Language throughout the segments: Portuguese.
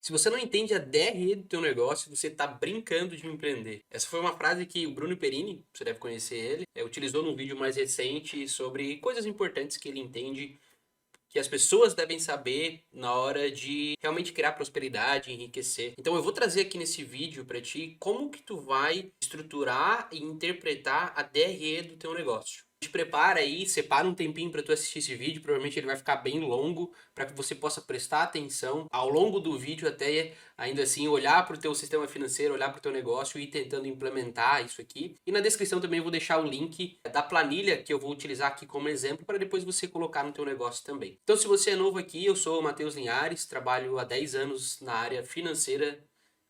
Se você não entende a DRE do teu negócio, você está brincando de empreender. Essa foi uma frase que o Bruno Perini, você deve conhecer ele, utilizou num vídeo mais recente sobre coisas importantes que ele entende que as pessoas devem saber na hora de realmente criar prosperidade, enriquecer. Então eu vou trazer aqui nesse vídeo para ti como que tu vai estruturar e interpretar a DRE do teu negócio. Te prepara aí, separa um tempinho para tu assistir esse vídeo, provavelmente ele vai ficar bem longo para que você possa prestar atenção ao longo do vídeo até ainda assim olhar para o teu sistema financeiro, olhar para o teu negócio e ir tentando implementar isso aqui. E na descrição também eu vou deixar o link da planilha que eu vou utilizar aqui como exemplo para depois você colocar no teu negócio também. Então se você é novo aqui, eu sou o Matheus Linhares, trabalho há 10 anos na área financeira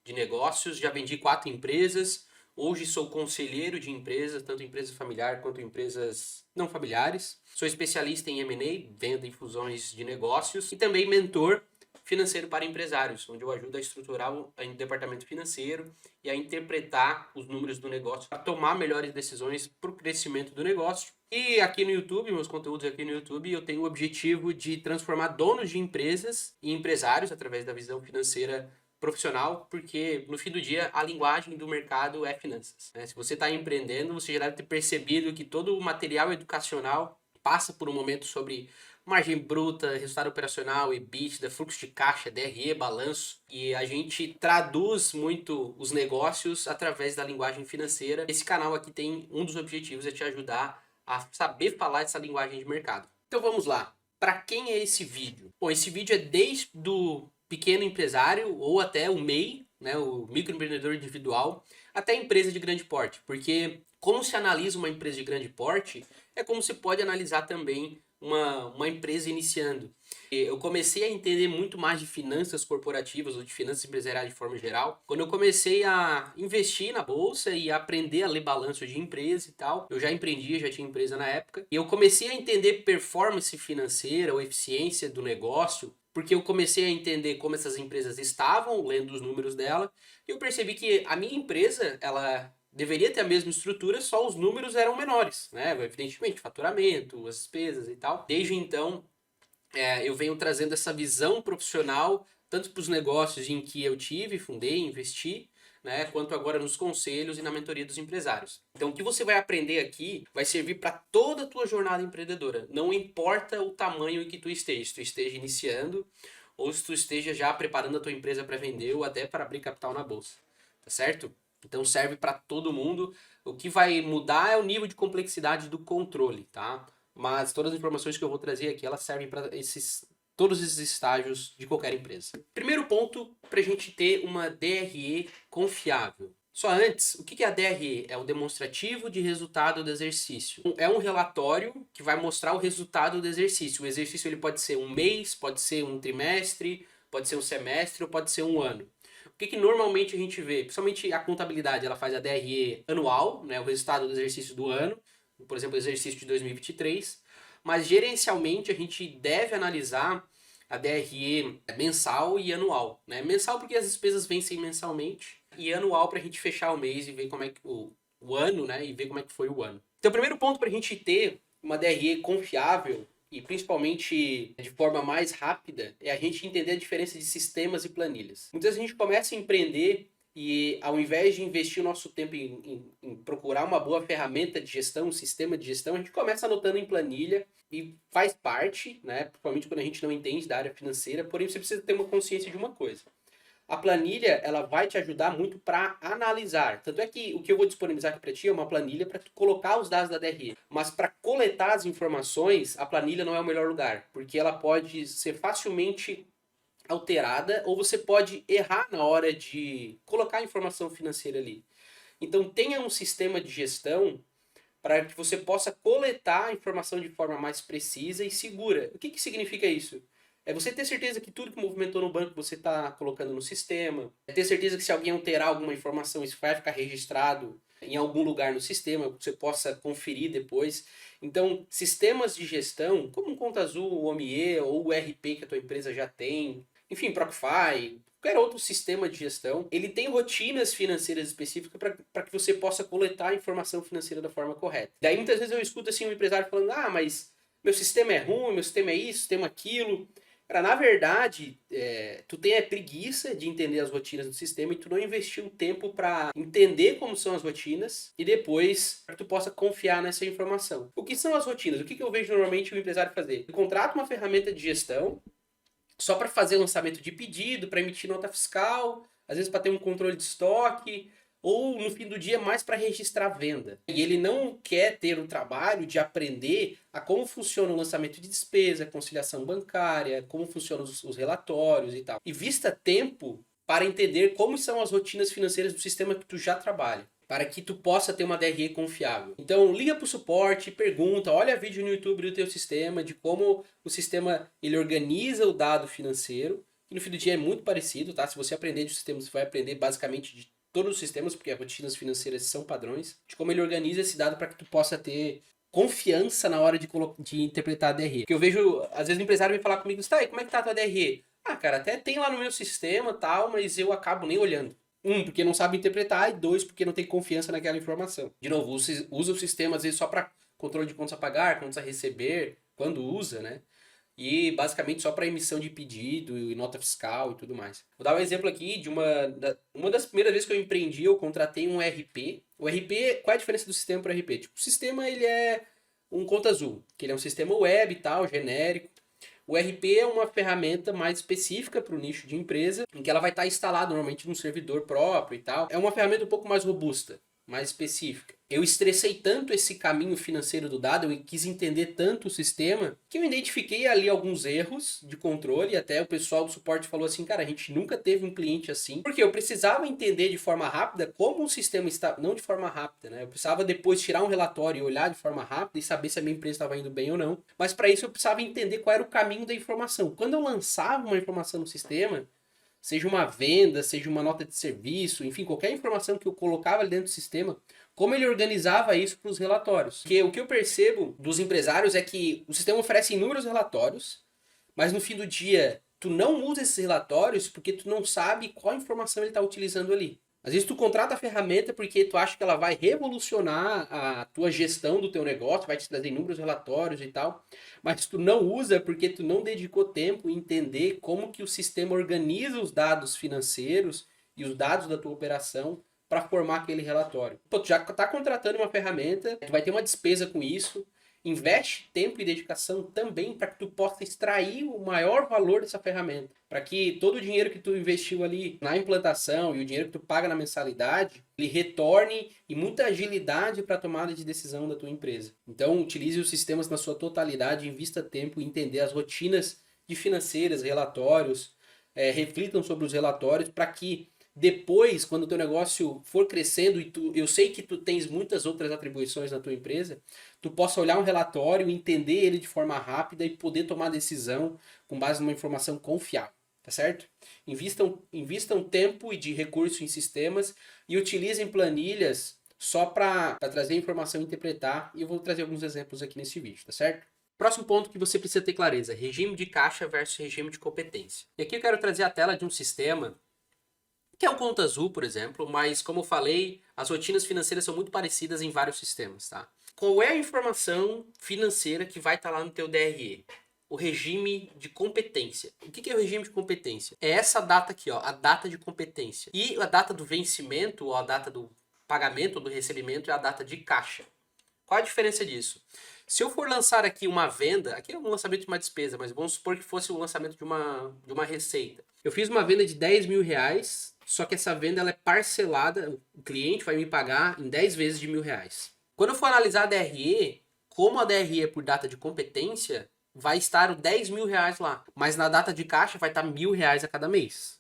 de negócios, já vendi 4 empresas. Hoje sou conselheiro de empresas, tanto empresas familiares quanto empresas não familiares. Sou especialista em M&A, venda e fusões de negócios, e também mentor financeiro para empresários, onde eu ajudo a estruturar o departamento financeiro e a interpretar os números do negócio para tomar melhores decisões para o crescimento do negócio. E aqui no YouTube, meus conteúdos aqui no YouTube, eu tenho o objetivo de transformar donos de empresas em empresários através da visão financeira profissional, porque no fim do dia a linguagem do mercado é finanças, né? Se você está empreendendo, você já deve ter percebido que todo o material educacional passa por um momento sobre margem bruta, resultado operacional, EBITDA, fluxo de caixa, DRE, balanço, e a gente traduz muito os negócios através da linguagem financeira. Esse canal aqui tem um dos objetivos é te ajudar a saber falar essa linguagem de mercado. Então vamos lá. Para quem é esse vídeo? Bom, esse vídeo é desde do pequeno empresário ou até o MEI, né, o microempreendedor individual, até a empresa de grande porte. Porque como se analisa uma empresa de grande porte, é como se pode analisar também uma empresa iniciando. Eu comecei a entender muito mais de finanças corporativas ou de finanças empresariais de forma geral quando eu comecei a investir na bolsa e a aprender a ler balanço de empresa e tal. Eu já empreendia, já tinha empresa na época, e eu comecei a entender performance financeira ou eficiência do negócio porque eu comecei a entender como essas empresas estavam, lendo os números dela, e eu percebi que a minha empresa, ela deveria ter a mesma estrutura, só os números eram menores, né? Evidentemente, faturamento, as despesas e tal. Desde então, eu venho trazendo essa visão profissional, tanto para os negócios em que eu tive, fundei, investi, né, quanto agora nos conselhos e na mentoria dos empresários. Então, o que você vai aprender aqui vai servir para toda a tua jornada empreendedora. Não importa o tamanho em que tu esteja, se tu esteja iniciando ou se tu esteja já preparando a tua empresa para vender ou até para abrir capital na bolsa, tá certo? Então serve para todo mundo. O que vai mudar é o nível de complexidade do controle, tá? Mas todas as informações que eu vou trazer aqui, elas servem para todos esses estágios de qualquer empresa. Primeiro ponto para a gente ter uma DRE confiável. Só antes, o que é a DRE? É o demonstrativo de resultado do exercício. É um relatório que vai mostrar o resultado do exercício. O exercício ele pode ser um mês, pode ser um trimestre, pode ser um semestre ou pode ser um ano. O que normalmente a gente vê? Principalmente a contabilidade, ela faz a DRE anual, né, o resultado do exercício do ano, por exemplo, o exercício de 2023, mas gerencialmente a gente deve analisar a DRE mensal e anual. Né? Mensal porque as despesas vencem mensalmente e anual para a gente fechar o mês e ver como é que o ano, né, e ver como é que foi o ano. Então, o primeiro ponto para a gente ter uma DRE confiável e principalmente de forma mais rápida, é a gente entender a diferença de sistemas e planilhas. Muitas vezes a gente começa a empreender e ao invés de investir o nosso tempo em procurar uma boa ferramenta de gestão, um sistema de gestão, a gente começa anotando em planilha e faz parte, né, principalmente quando a gente não entende da área financeira, porém você precisa ter uma consciência de uma coisa. A planilha, ela vai te ajudar muito para analisar. Tanto é que o que eu vou disponibilizar aqui para ti é uma planilha para colocar os dados da DRE. Mas para coletar as informações, a planilha não é o melhor lugar, porque ela pode ser facilmente alterada ou você pode errar na hora de colocar a informação financeira ali. Então tenha um sistema de gestão para que você possa coletar a informação de forma mais precisa e segura. O que significa isso? É você ter certeza que tudo que movimentou no banco você está colocando no sistema. É ter certeza que se alguém alterar alguma informação, isso vai ficar registrado em algum lugar no sistema, que você possa conferir depois. Então, sistemas de gestão, como um Conta Azul, o OMIE ou o RP que a tua empresa já tem, enfim, Procfy, qualquer outro sistema de gestão, ele tem rotinas financeiras específicas para que você possa coletar a informação financeira da forma correta. Daí muitas vezes eu escuto assim um empresário falando, mas meu sistema é ruim, meu sistema é isso, sistema aquilo. Cara, na verdade, tu tem a preguiça de entender as rotinas do sistema e tu não investiu tempo para entender como são as rotinas e depois para tu possa confiar nessa informação. O que são as rotinas? O que eu vejo normalmente o empresário fazer? Ele contrata uma ferramenta de gestão só para fazer lançamento de pedido, para emitir nota fiscal, às vezes para ter um controle de estoque, ou no fim do dia mais para registrar venda. E ele não quer ter o trabalho de aprender a como funciona o lançamento de despesa, conciliação bancária, como funcionam os relatórios e tal. E vista tempo para entender como são as rotinas financeiras do sistema que tu já trabalha, para que tu possa ter uma DRE confiável. Então liga para o suporte, pergunta, olha vídeo no YouTube do teu sistema, de como o sistema ele organiza o dado financeiro, que no fim do dia é muito parecido, tá? Se você aprender de sistemas, você vai aprender basicamente de todos os sistemas, porque as rotinas financeiras são padrões, de como ele organiza esse dado para que tu possa ter confiança na hora de interpretar a DRE. Porque eu vejo, às vezes o empresário vem falar comigo, tá, e como é que tá a tua DRE? Ah, cara, até tem lá no meu sistema tal, mas eu acabo nem olhando. Um, porque não sabe interpretar, e dois, porque não tem confiança naquela informação. De novo, usa o sistema às vezes só para controle de contas a pagar, contas a receber, quando usa, né? E basicamente só para emissão de pedido e nota fiscal e tudo mais. Vou dar um exemplo aqui de uma das primeiras vezes que eu empreendi, eu contratei um RP. O RP, qual é a diferença do sistema para o RP? Tipo, o sistema ele é um conta azul, que ele é um sistema web e tal, genérico. O RP é uma ferramenta mais específica para o nicho de empresa, em que ela vai estar instalada normalmente num servidor próprio e tal. É uma ferramenta um pouco mais robusta, mais específica. Eu estressei tanto esse caminho financeiro do dado, eu quis entender tanto o sistema, que eu identifiquei ali alguns erros de controle, e até o pessoal do suporte falou assim, cara, a gente nunca teve um cliente assim, porque eu precisava entender de forma rápida como o sistema está, não de forma rápida, né? Eu precisava depois tirar um relatório e olhar de forma rápida e saber se a minha empresa estava indo bem ou não, mas para isso eu precisava entender qual era o caminho da informação. Quando eu lançava uma informação no sistema, seja uma venda, seja uma nota de serviço, enfim, qualquer informação que eu colocava ali dentro do sistema, como ele organizava isso para os relatórios. Porque o que eu percebo dos empresários é que o sistema oferece inúmeros relatórios, mas no fim do dia tu não usa esses relatórios porque tu não sabe qual informação ele está utilizando ali. Às vezes tu contrata a ferramenta porque tu acha que ela vai revolucionar a tua gestão do teu negócio, vai te trazer inúmeros relatórios e tal, mas tu não usa porque tu não dedicou tempo em entender como que o sistema organiza os dados financeiros e os dados da tua operação para formar aquele relatório. Pô, tu já está contratando uma ferramenta, tu vai ter uma despesa com isso, investe tempo e dedicação também para que tu possa extrair o maior valor dessa ferramenta. Para que todo o dinheiro que tu investiu ali na implantação e o dinheiro que tu paga na mensalidade, ele retorne e muita agilidade para a tomada de decisão da tua empresa. Então, utilize os sistemas na sua totalidade, invista tempo em entender as rotinas de financeiras, relatórios, reflitam sobre os relatórios para que depois, quando o teu negócio for crescendo e eu sei que tu tens muitas outras atribuições na tua empresa, tu possa olhar um relatório, entender ele de forma rápida e poder tomar decisão com base numa informação confiável, tá certo? Invistam tempo e de recurso em sistemas e utilizem planilhas só para trazer informação e interpretar, e eu vou trazer alguns exemplos aqui nesse vídeo, tá certo? Próximo ponto que você precisa ter clareza, regime de caixa versus regime de competência. E aqui eu quero trazer a tela de um sistema que é o Conta Azul, por exemplo, mas como eu falei, as rotinas financeiras são muito parecidas em vários sistemas, tá? Qual é a informação financeira que vai estar lá no teu DRE? O regime de competência. O que é o regime de competência? É essa data aqui, ó, a data de competência. E a data do vencimento, ou a data do pagamento ou do recebimento, é a data de caixa. Qual a diferença disso? Se eu for lançar aqui uma venda, aqui é um lançamento de uma despesa, mas vamos supor que fosse o lançamento de uma receita. Eu fiz uma venda de 10 mil reais, só que essa venda ela é parcelada, o cliente vai me pagar em 10 vezes de R$ 1.000. Quando eu for analisar a DRE, como a DRE é por data de competência, vai estar o 10 mil reais lá, mas na data de caixa vai estar R$ 1.000 a cada mês.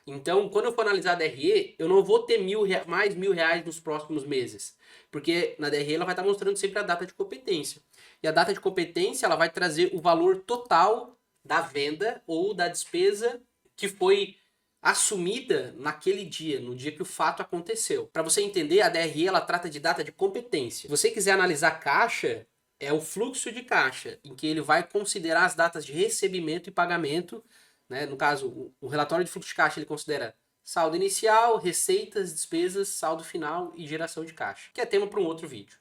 Então, quando eu for analisar a DRE, eu não vou ter mais R$ 1.000 nos próximos meses. Porque na DRE ela vai estar mostrando sempre a data de competência. E a data de competência ela vai trazer o valor total da venda ou da despesa que foi assumida naquele dia, no dia que o fato aconteceu. Para você entender, a DRE ela trata de data de competência. Se você quiser analisar caixa, é o fluxo de caixa, em que ele vai considerar as datas de recebimento e pagamento, né? No caso, o relatório de fluxo de caixa ele considera saldo inicial, receitas, despesas, saldo final e geração de caixa, que é tema para um outro vídeo.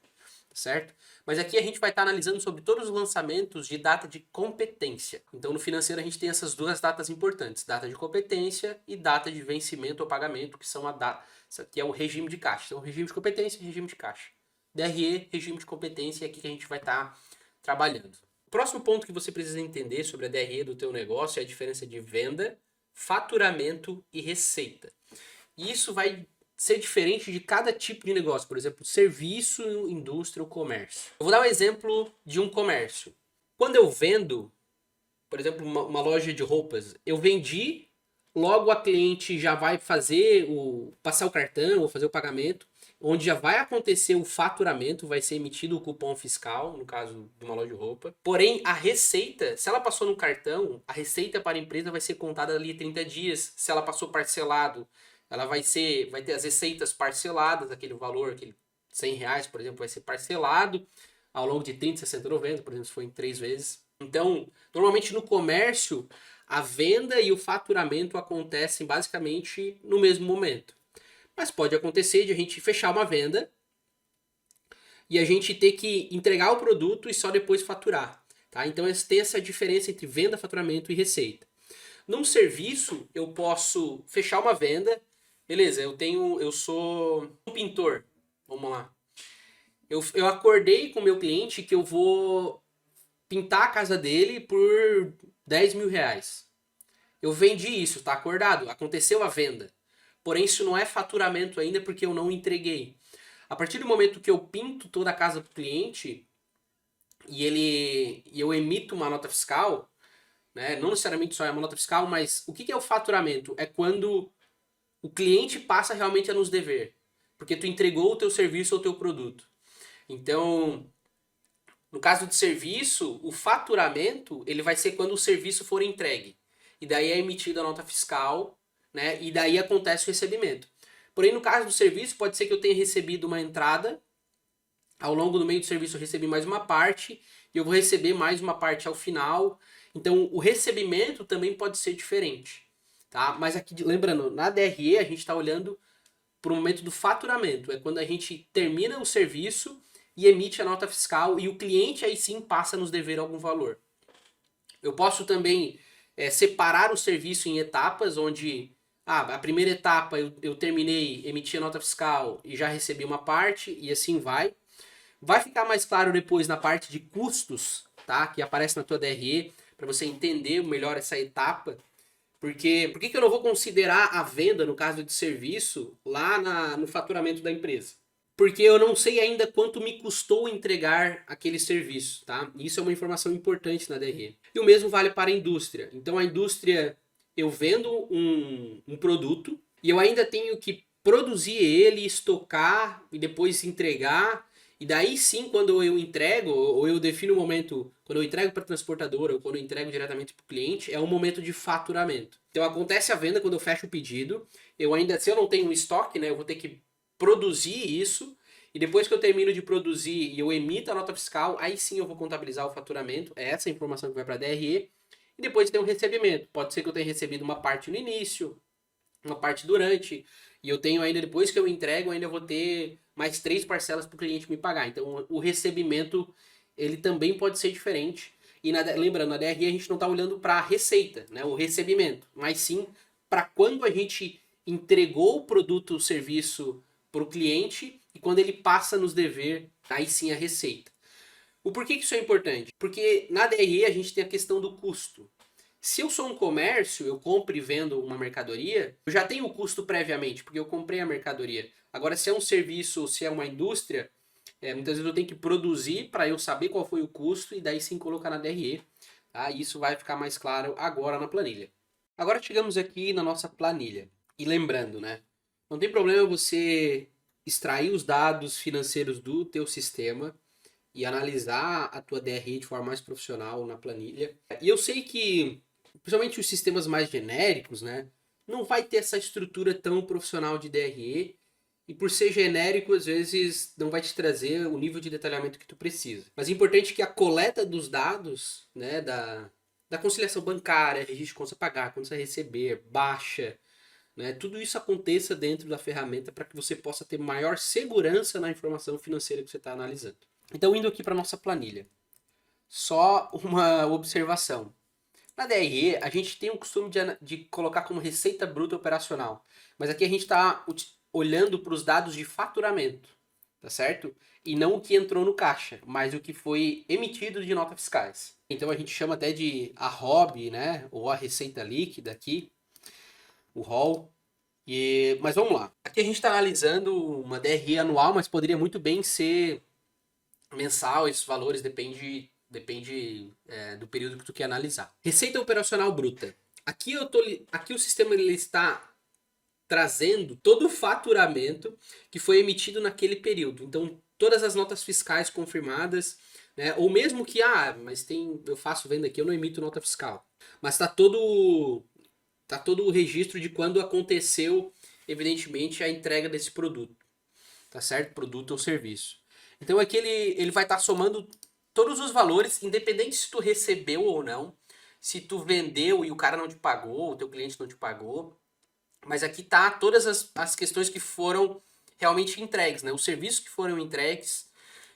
certo? Mas aqui a gente vai estar analisando sobre todos os lançamentos de data de competência. Então no financeiro a gente tem essas duas datas importantes, data de competência e data de vencimento ou pagamento, que são a data, que é o regime de caixa. Então regime de competência e regime de caixa. DRE, regime de competência, é aqui que a gente vai estar trabalhando. O próximo ponto que você precisa entender sobre a DRE do teu negócio é a diferença de venda, faturamento e receita. E isso vai ser diferente de cada tipo de negócio, por exemplo, serviço, indústria ou comércio. Eu vou dar um exemplo de um comércio. Quando eu vendo, por exemplo, uma loja de roupas, eu vendi, logo a cliente já vai passar o cartão ou fazer o pagamento, onde já vai acontecer o faturamento, vai ser emitido o cupom fiscal, no caso de uma loja de roupa. Porém, a receita, se ela passou no cartão, a receita para a empresa vai ser contada ali 30 dias. Se ela passou parcelado, ela vai ter as receitas parceladas, aquele valor, aquele R$ 100, por exemplo, vai ser parcelado ao longo de 30, 60, 90, por exemplo, se for em 3 vezes. Então, normalmente no comércio, a venda e o faturamento acontecem basicamente no mesmo momento. Mas pode acontecer de a gente fechar uma venda e a gente ter que entregar o produto e só depois faturar. Tá? Então tem essa diferença entre venda, faturamento e receita. Num serviço, eu posso fechar uma venda. Beleza, eu sou um pintor. Vamos lá. Eu acordei com o meu cliente que eu vou pintar a casa dele por R$ 10.000. Eu vendi isso, tá acordado, aconteceu a venda. Porém, isso não é faturamento ainda porque eu não entreguei. A partir do momento que eu pinto toda a casa do cliente e eu emito uma nota fiscal, né, não necessariamente só é uma nota fiscal, mas o que é o faturamento? É quando o cliente passa realmente a nos dever, porque tu entregou o teu serviço ou o teu produto. Então, no caso de serviço, o faturamento ele vai ser quando o serviço for entregue. E daí é emitida a nota fiscal, né? E daí acontece o recebimento. Porém, no caso do serviço, pode ser que eu tenha recebido uma entrada, ao longo do meio do serviço eu recebi mais uma parte, e eu vou receber mais uma parte ao final. Então, o recebimento também pode ser diferente. Tá? Mas aqui, lembrando, na DRE a gente está olhando para o momento do faturamento. É quando a gente termina o serviço e emite a nota fiscal e o cliente aí sim passa a nos dever algum valor. Eu posso também separar o serviço em etapas, onde a primeira etapa eu terminei, emiti a nota fiscal e já recebi uma parte, e assim vai. Vai ficar mais claro depois na parte de custos, tá? Que aparece na tua DRE, para você entender melhor essa etapa. Porque por que eu não vou considerar a venda, no caso de serviço, lá no faturamento da empresa? Porque eu não sei ainda quanto me custou entregar aquele serviço, tá? Isso é uma informação importante na DRE. E o mesmo vale para a indústria. Então a indústria, eu vendo um produto e eu ainda tenho que produzir ele, estocar e depois entregar. E daí sim, quando eu entrego, ou eu defino o momento, quando eu entrego para a transportadora ou quando eu entrego diretamente para o cliente, é um momento de faturamento. Então acontece a venda quando eu fecho o pedido. Eu ainda, se eu não tenho um estoque, né, eu vou ter que produzir isso, e depois que eu termino de produzir e eu emito a nota fiscal, aí sim eu vou contabilizar o faturamento, é essa a informação que vai para a DRE, e depois tem um recebimento. Pode ser que eu tenha recebido uma parte no início, uma parte durante, e eu tenho ainda, depois que eu entrego, ainda vou ter mais 3 parcelas para o cliente me pagar. Então o recebimento, ele também pode ser diferente. E lembrando, na DRE a gente não está olhando para a receita, né, o recebimento, mas sim para quando a gente entregou o produto ou serviço para o cliente e quando ele passa a nos dever, aí sim a receita. O porquê que isso é importante? Porque na DRE a gente tem a questão do custo. Se eu sou um comércio, eu compro e vendo uma mercadoria, eu já tenho o custo previamente, porque eu comprei a mercadoria. Agora, se é um serviço ou se é uma indústria, muitas vezes eu tenho que produzir para eu saber qual foi o custo e daí sim colocar na DRE. Tá? Isso vai ficar mais claro agora na planilha. Agora chegamos aqui na nossa planilha. E lembrando, né? Não tem problema você extrair os dados financeiros do teu sistema e analisar a tua DRE de forma mais profissional na planilha. E eu sei que, principalmente os sistemas mais genéricos, né? Não vai ter essa estrutura tão profissional de DRE. E por ser genérico, às vezes não vai te trazer o nível de detalhamento que tu precisa. Mas é importante que a coleta dos dados, né, da conciliação bancária, registro de contas a pagar, contas a receber, baixa, né, tudo isso aconteça dentro da ferramenta para que você possa ter maior segurança na informação financeira que você está analisando. Então, indo aqui para nossa planilha, só uma observação. Na DRE, a gente tem o costume de colocar como receita bruta operacional, mas aqui a gente está olhando para os dados de faturamento, tá certo? E não o que entrou no caixa, mas o que foi emitido de notas fiscais. Então a gente chama até de a ROB, né? Ou a receita líquida aqui, o ROL. Mas vamos lá. Aqui a gente está analisando uma DRE anual, mas poderia muito bem ser mensal, esses valores depende do período que tu quer analisar. Receita operacional bruta. Aqui o sistema ele está trazendo todo o faturamento que foi emitido naquele período. Então, todas as notas fiscais confirmadas, né? Ou mesmo que, mas eu faço venda aqui, eu não emito nota fiscal. Mas tá todo o registro de quando aconteceu, evidentemente, a entrega desse produto. Tá certo? Produto ou serviço. Então aqui ele vai estar somando todos os valores, independente se tu recebeu ou não, se tu vendeu e o cara não te pagou, o teu cliente não te pagou. Mas aqui tá todas as questões que foram realmente entregues, né? Os serviços que foram entregues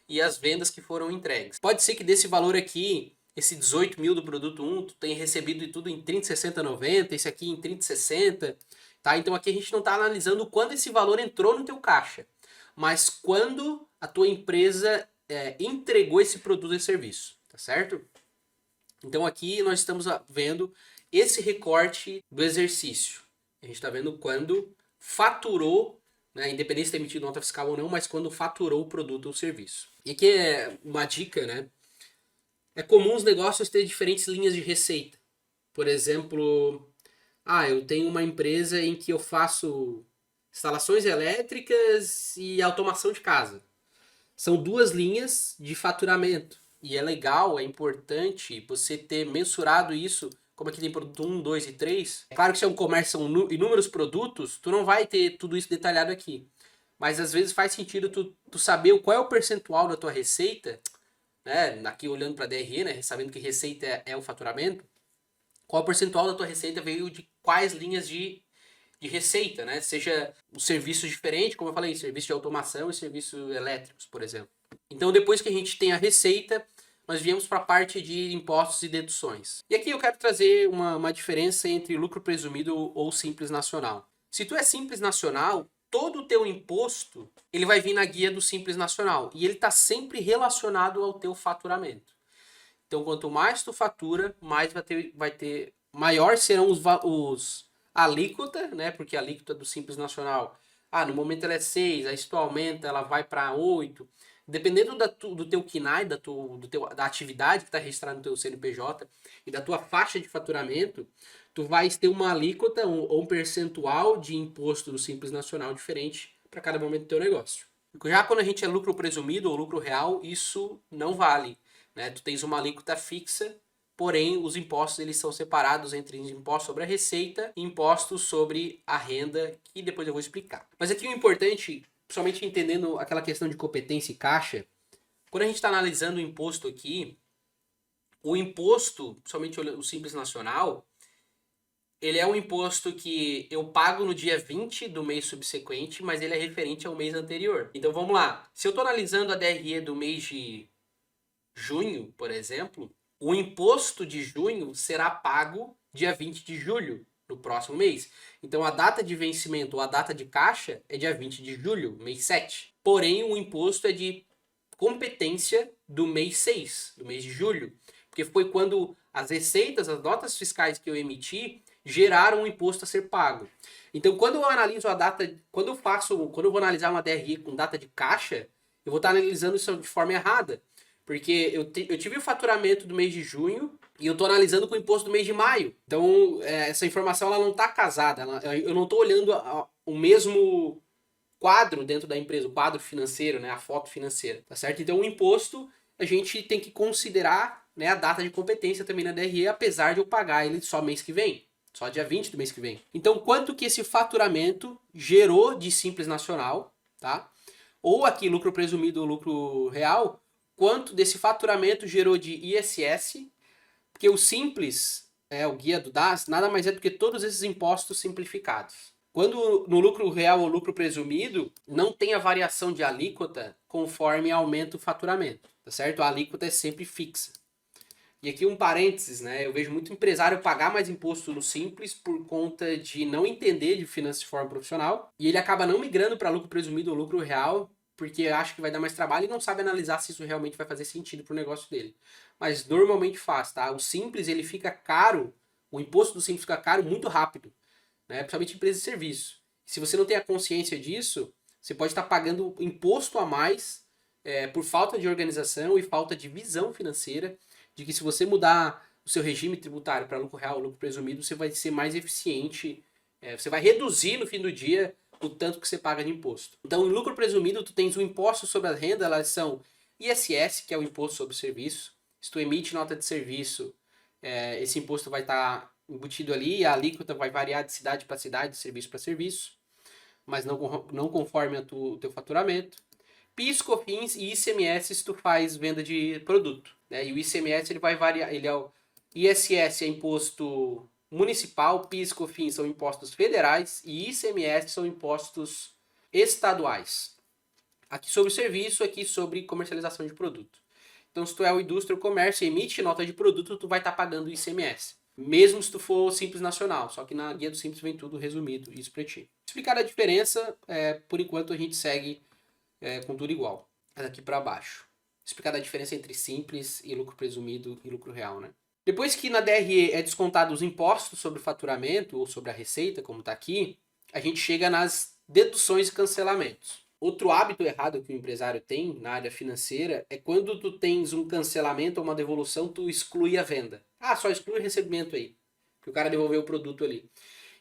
e as vendas que foram entregues. Pode ser que desse valor aqui, esse 18 mil do produto 1, tu tenha recebido tudo em 30, 60, 90, esse aqui em 30, 60, tá? Então aqui a gente não está analisando quando esse valor entrou no teu caixa, mas quando a tua empresa entregou esse produto e serviço, tá certo? Então aqui nós estamos vendo esse recorte do exercício. A gente está vendo quando faturou, né, independente se está emitido nota fiscal ou não, mas quando faturou o produto ou serviço. E aqui é uma dica, né? É comum os negócios ter diferentes linhas de receita. Por exemplo, eu tenho uma empresa em que eu faço instalações elétricas e automação de casa. São duas linhas de faturamento. E é legal, é importante você ter mensurado isso, como aqui tem produto 1, 2 e 3. É claro que se é um comércio, são inúmeros produtos, tu não vai ter tudo isso detalhado aqui. Mas às vezes faz sentido tu saber qual é o percentual da tua receita, né? Aqui olhando para a DRE, né? Sabendo que receita é o faturamento. Qual é o percentual da tua receita veio de quais linhas de receita, né? Seja os serviços diferentes, como eu falei, serviço de automação e serviços elétricos, por exemplo. Então, depois que a gente tem a receita, nós viemos para a parte de impostos e deduções. E aqui eu quero trazer uma diferença entre lucro presumido ou simples nacional. Se tu é simples nacional, todo o teu imposto ele vai vir na guia do simples nacional e ele está sempre relacionado ao teu faturamento. Então, quanto mais tu fatura, mais vai ter maior serão os alíquota, né? Porque a alíquota do Simples Nacional, no momento ela é 6, aí se tu aumenta, ela vai para 8. Dependendo do teu KNAI, da atividade que está registrada no teu CNPJ e da tua faixa de faturamento, tu vais ter uma alíquota ou um percentual de imposto do Simples Nacional diferente para cada momento do teu negócio. Já quando a gente é lucro presumido ou lucro real, isso não vale. Né? Tu tens uma alíquota fixa, porém os impostos eles são separados entre impostos sobre a receita e impostos sobre a renda, que depois eu vou explicar. Mas aqui o importante, principalmente entendendo aquela questão de competência e caixa, quando a gente está analisando o imposto aqui, o imposto, principalmente o Simples Nacional, ele é um imposto que eu pago no dia 20 do mês subsequente, mas ele é referente ao mês anterior. Então vamos lá. Se eu estou analisando a DRE do mês de junho, por exemplo, o imposto de junho será pago dia 20 de julho, no próximo mês. Então a data de vencimento ou a data de caixa é dia 20 de julho, mês 7. Porém, o imposto é de competência do mês 6, do mês de julho. Porque foi quando as receitas, as notas fiscais que eu emiti, geraram um imposto a ser pago. Então, quando eu analiso a data, quando eu vou analisar uma DRE com data de caixa, eu vou estar analisando isso de forma errada. Porque eu tive o faturamento do mês de junho e eu estou analisando com o imposto do mês de maio. Então, essa informação ela não está casada. Eu não estou olhando o mesmo quadro dentro da empresa, o quadro financeiro, né, a foto financeira, tá certo? Então, o imposto, a gente tem que considerar, né, a data de competência também na DRE, apesar de eu pagar ele só mês que vem. Só dia 20 do mês que vem. Então, quanto que esse faturamento gerou de Simples Nacional, tá? Ou aqui, lucro presumido ou lucro real, quanto desse faturamento gerou de ISS, porque o Simples, o guia do DAS, nada mais é do que todos esses impostos simplificados. Quando no lucro real ou lucro presumido, não tem a variação de alíquota conforme aumenta o faturamento, tá certo? A alíquota é sempre fixa. E aqui um parênteses, né? Eu vejo muito empresário pagar mais imposto no Simples por conta de não entender de finanças de forma profissional. E ele acaba não migrando para lucro presumido ou lucro real, porque acha que vai dar mais trabalho e não sabe analisar se isso realmente vai fazer sentido para o negócio dele. Mas normalmente faz, tá? O Simples, ele fica caro, o imposto do Simples fica caro muito rápido, né? Principalmente empresa de serviço. Se você não tem a consciência disso, você pode estar pagando imposto a mais por falta de organização e falta de visão financeira, de que se você mudar o seu regime tributário para lucro real, lucro presumido, você vai ser mais eficiente, você vai reduzir no fim do dia o tanto que você paga de imposto. Então, em lucro presumido, tu tens o imposto sobre a renda, elas são ISS, que é o imposto sobre o serviço. Se tu emite nota de serviço, esse imposto vai estar embutido ali, a alíquota vai variar de cidade para cidade, de serviço para serviço, mas não conforme o teu faturamento. PIS, COFINS e ICMS se tu faz venda de produto, né? E o ICMS ele vai variar, ele é o ISS é imposto municipal, PIS, COFINS são impostos federais e ICMS são impostos estaduais. Aqui sobre serviço, aqui sobre comercialização de produto. Então, se tu é o indústria ou comércio e emite nota de produto, tu vai estar pagando o ICMS. Mesmo se tu for Simples Nacional, só que na guia do Simples vem tudo resumido, isso pra ti. Explicar a diferença, por enquanto a gente segue com tudo igual. Daqui para baixo. Explicar a diferença entre simples e lucro presumido e lucro real, né? Depois que na DRE é descontado os impostos sobre o faturamento ou sobre a receita, como está aqui, a gente chega nas deduções e cancelamentos. Outro hábito errado que o empresário tem na área financeira é quando tu tens um cancelamento ou uma devolução, tu exclui a venda. Ah, só exclui o recebimento aí, que o cara devolveu o produto ali.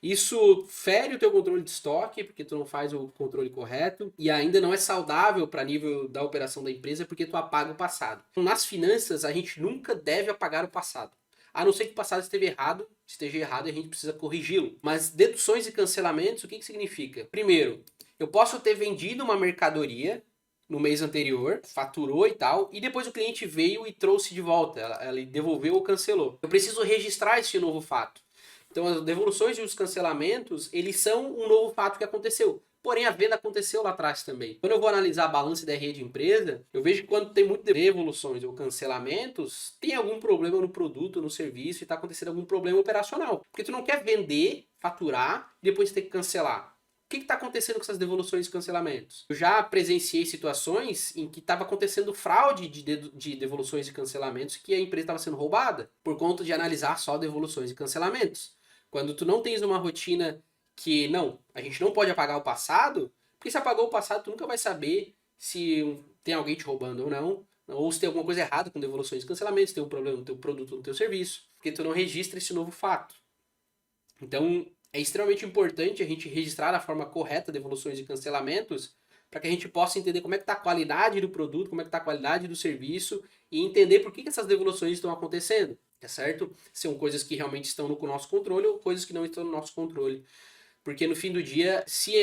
Isso fere o teu controle de estoque, porque tu não faz o controle correto, e ainda não é saudável para nível da operação da empresa, porque tu apaga o passado. Então, nas finanças, a gente nunca deve apagar o passado. A não ser que o passado esteja errado e a gente precisa corrigi-lo. Mas deduções e cancelamentos, o que significa? Primeiro, eu posso ter vendido uma mercadoria no mês anterior, faturou e tal, e depois o cliente veio e trouxe de volta, ela devolveu ou cancelou. Eu preciso registrar esse novo fato. Então as devoluções e os cancelamentos, eles são um novo fato que aconteceu. Porém, a venda aconteceu lá atrás também. Quando eu vou analisar a balança da rede de empresa, eu vejo que quando tem muitas devoluções ou cancelamentos, tem algum problema no produto, no serviço e está acontecendo algum problema operacional. Porque tu não quer vender, faturar e depois ter que cancelar. O que está acontecendo com essas devoluções e cancelamentos? Eu já presenciei situações em que estava acontecendo fraude de devoluções e cancelamentos, que a empresa estava sendo roubada por conta de analisar só devoluções e cancelamentos. Quando tu não tens uma rotina que, não, a gente não pode apagar o passado, porque se apagou o passado, tu nunca vai saber se tem alguém te roubando ou não, ou se tem alguma coisa errada com devoluções e cancelamentos, se tem um problema no teu produto ou no teu serviço, porque tu não registra esse novo fato. Então, é extremamente importante a gente registrar da forma correta devoluções e cancelamentos para que a gente possa entender como é que está a qualidade do produto, como é que está a qualidade do serviço e entender por que essas devoluções estão acontecendo, tá certo? São coisas que realmente estão no nosso controle ou coisas que não estão no nosso controle. Porque no fim do dia, se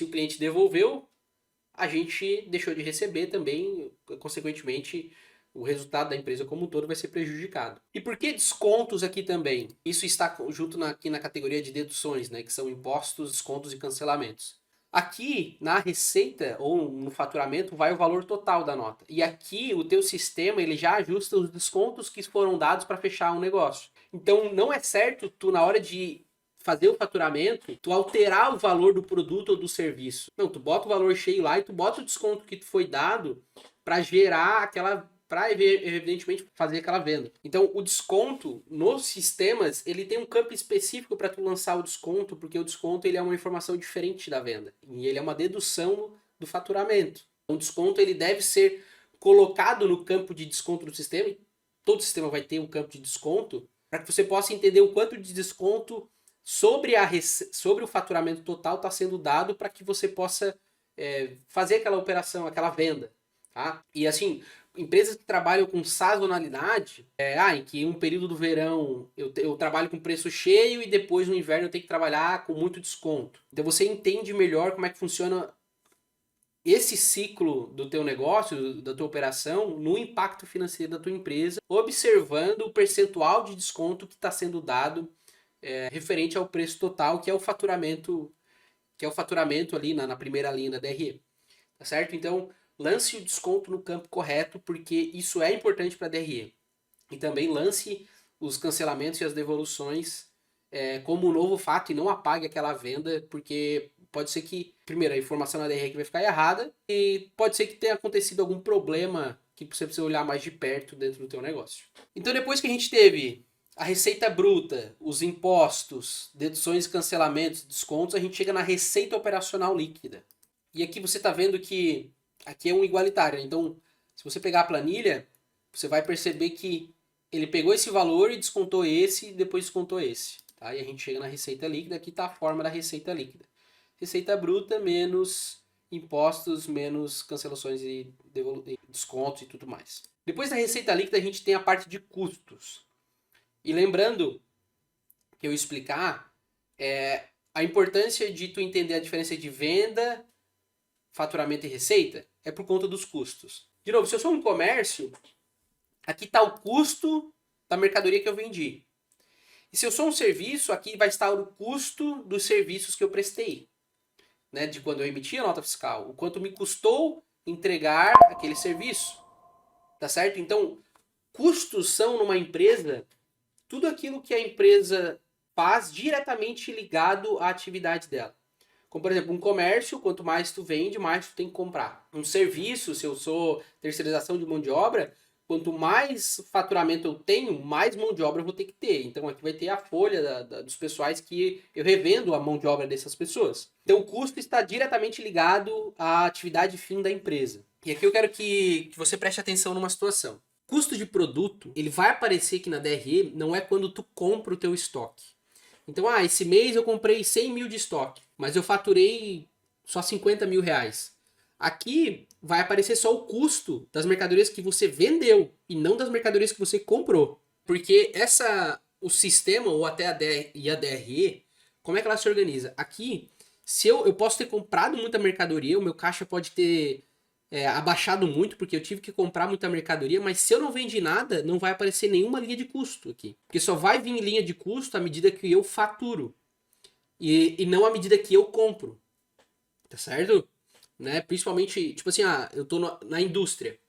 o cliente devolveu, a gente deixou de receber também, consequentemente, o resultado da empresa como um todo vai ser prejudicado. E por que descontos aqui também? Isso está junto aqui na categoria de deduções, né, que são impostos, descontos e cancelamentos. Aqui na receita ou no faturamento vai o valor total da nota. E aqui o teu sistema ele já ajusta os descontos que foram dados para fechar um negócio. Então não é certo tu na hora de fazer o faturamento, tu alterar o valor do produto ou do serviço. Não, tu bota o valor cheio lá e tu bota o desconto que foi dado para gerar para evidentemente fazer aquela venda. Então, o desconto nos sistemas, ele tem um campo específico para tu lançar o desconto, porque o desconto ele é uma informação diferente da venda e ele é uma dedução do faturamento. Então, o desconto ele deve ser colocado no campo de desconto do sistema. E todo sistema vai ter um campo de desconto para que você possa entender o quanto de desconto sobre o faturamento total está sendo dado para que você possa fazer aquela operação, aquela venda. Tá? E assim, empresas que trabalham com sazonalidade, em que um período do verão eu trabalho com preço cheio e depois no inverno eu tenho que trabalhar com muito desconto. Então você entende melhor como é que funciona esse ciclo do teu negócio, da tua operação, no impacto financeiro da tua empresa, observando o percentual de desconto que está sendo dado referente ao preço total, que é o faturamento ali na primeira linha da DRE. Tá certo? Então, lance o desconto no campo correto, porque isso é importante para a DRE. E também lance os cancelamentos e as devoluções como um novo fato e não apague aquela venda, porque pode ser que, primeiro, a informação na DRE vai ficar errada e pode ser que tenha acontecido algum problema que você precisa olhar mais de perto dentro do teu negócio. Então, depois que a gente teve a receita bruta, os impostos, deduções e cancelamentos, descontos, a gente chega na receita operacional líquida. E aqui você está vendo que aqui é um igualitário. Então, se você pegar a planilha, você vai perceber que ele pegou esse valor e descontou esse e depois descontou esse. Tá? E a gente chega na receita líquida, aqui está a forma da receita líquida. Receita bruta menos impostos, menos cancelações e descontos e tudo mais. Depois da receita líquida, a gente tem a parte de custos. E lembrando que eu explicar a importância de tu entender a diferença de venda, faturamento e receita é por conta dos custos. De novo, se eu sou um comércio, aqui está o custo da mercadoria que eu vendi. E se eu sou um serviço, aqui vai estar o custo dos serviços que eu prestei. Né, de quando eu emiti a nota fiscal. O quanto me custou entregar aquele serviço. Tá certo? Então, custos são numa empresa tudo aquilo que a empresa faz diretamente ligado à atividade dela. Como, por exemplo, um comércio, quanto mais tu vende, mais tu tem que comprar. Um serviço, se eu sou terceirização de mão de obra, quanto mais faturamento eu tenho, mais mão de obra eu vou ter que ter. Então aqui vai ter a folha dos pessoais que eu revendo a mão de obra dessas pessoas. Então o custo está diretamente ligado à atividade fim da empresa. E aqui eu quero que você preste atenção numa situação. Custo de produto, ele vai aparecer aqui na DRE, não é quando tu compra o teu estoque. Então, esse mês eu comprei 100 mil de estoque, mas eu faturei só 50 mil reais. Aqui vai aparecer só o custo das mercadorias que você vendeu e não das mercadorias que você comprou. Porque o sistema ou até a DRE, como é que ela se organiza? Aqui, se eu posso ter comprado muita mercadoria, o meu caixa pode ter abaixado muito, porque eu tive que comprar muita mercadoria, mas se eu não vendi nada, não vai aparecer nenhuma linha de custo aqui. Porque só vai vir linha de custo à medida que eu faturo. E não à medida que eu compro. Tá certo? Né? Principalmente, tipo assim, eu tô na indústria.